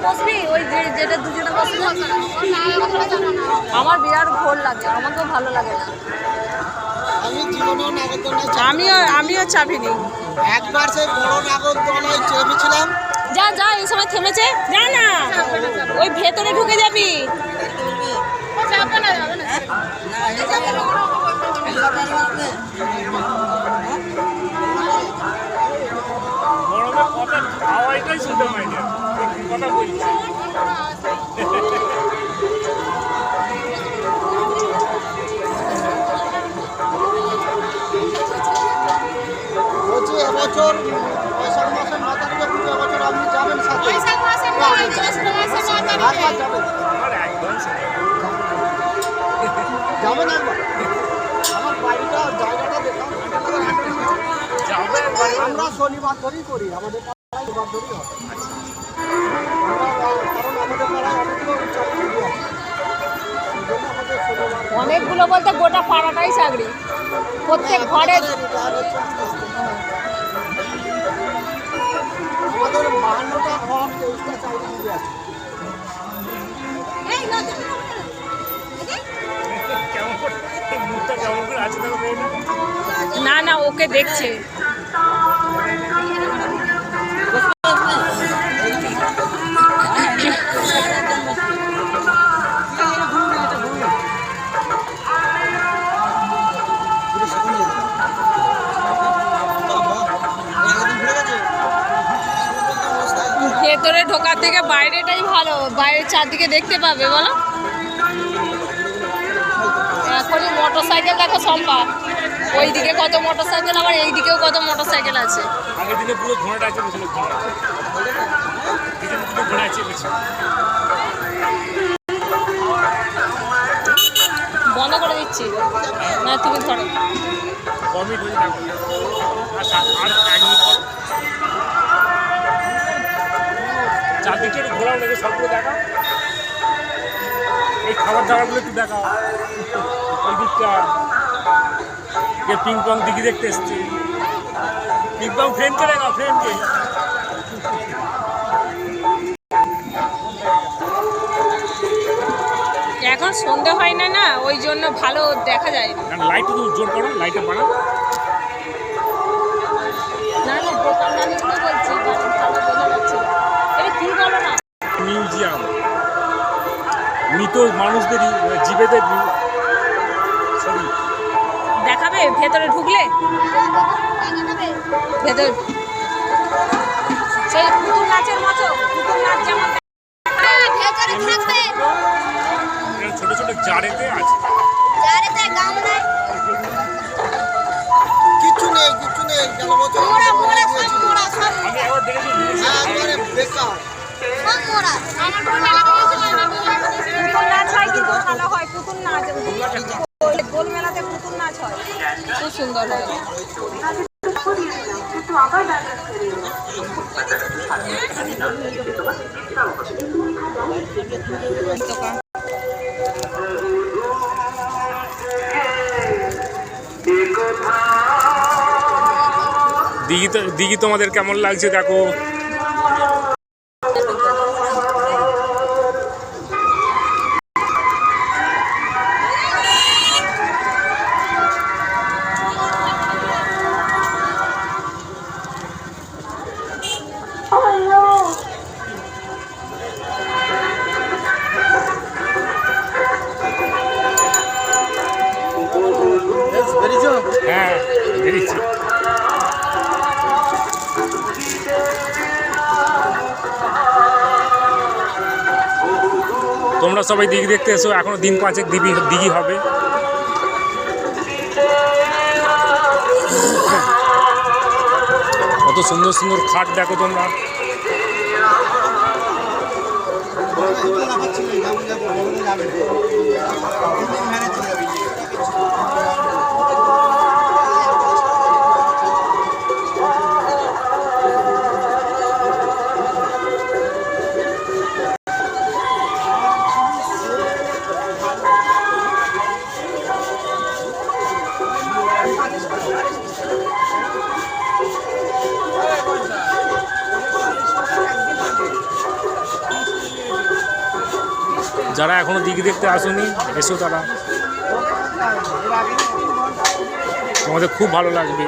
বসবি ওই যেটা দুজনে বসবি আমার বিরাট ভোর লাগে আমাকেও ভালো লাগে না আমিও চাপিনি একবার সেই বড় নাগরদোলায় চেপেছিলাম যা যা এই সময় থেমেছে যা না ওই ভেতরে ঢুকে যাবি হাওয়াটাই শুনতে পাই না কথা বলছি বলছি এবছর বৈশাখ মাসের 9 তারিখে পুজো এবছর আপনি যাবেন সাথে একবার যাবেন আমার একদম যাবেন একবার আমার বাড়িটা জায়গাটা দেখান যাবে আমরা শনিবার ধরেই করি আমাদের পাড়ায় শনিবার ধরেই হয় কারণ আমাদের পাড়ায় অনেকগুলো চাকরি আছে অনেকগুলো বলতে গোটা পাড়াটাই চাকরি প্রত্যেক ঘরে আমাদের 52টা ঘর 23টা চাকরি আছে কেমন করে মুখটা কেমন করে আছে না না ওকে দেখছে ভেতরে ঢোকার থেকে বাইরেটাই ভালো বাইরের চারদিকে দেখতে পাবে বলো এখনই মোটর সাইকেল দেখো সম্পা ওইদিকে কত মোটর সাইকেল আবার এইদিকেও কত মোটর সাইকেল আছে আগের দিনে পুরো ঘোড়াটা আছে বসে ঘোড়া আছে বেশি বন্ধ করে দিচ্ছি না তুমি ধরো কমিট হয়ে থাকো আর এক মিনিট করো চারদিকে একটু ঘোরাও লেগে সবগুলো দেখা এই খাবার দাবারগুলো একটু দেখা ওই দিকটা কে পিং পং দিকে দেখতে এসছে পিং পং ফ্রেন্ডকে দেখা ফ্রেন্ডকে এখন সন্ধে হয় না না ওই জন্য ভালো দেখা যায় না লাইটটা তো জোর করো লাইটটা বাড়াও না না দোকানদারি তো বলছি ভালো বোঝা যাচ্ছে এটা কি বলো না মিউজিয়াম মৃত মানুষদের জীবেদের ছবি দেখাবে ভেতরে ঢুকলে ভেতরে সেই পুতুল নাচের মতো পুতুল নাচ যেমন ছোট ছোট জারেতে আছে কিচ্ছু নেই গেল বছর আমি একবার দেখেছি একবারে বেকার পুতুল নাচ হয় কিন্তু ভালো হয় পুতুল নাচ গোল মেলাতে পুতুল নাচ হয় খুব সুন্দর হয় দিঘি তোমাদের কেমন লাগছে দেখো হ্যাঁ বেরিয়েছি তোমরা সবাই দিঘি দেখতে এসো এখনো দিন 5 দিঘি হবে কত সুন্দর সুন্দর খাট দেখো তোমরা যারা এখনো দিঘি দেখতে আসেনি এসো তারা, তোমাদের খুব ভালো লাগবে।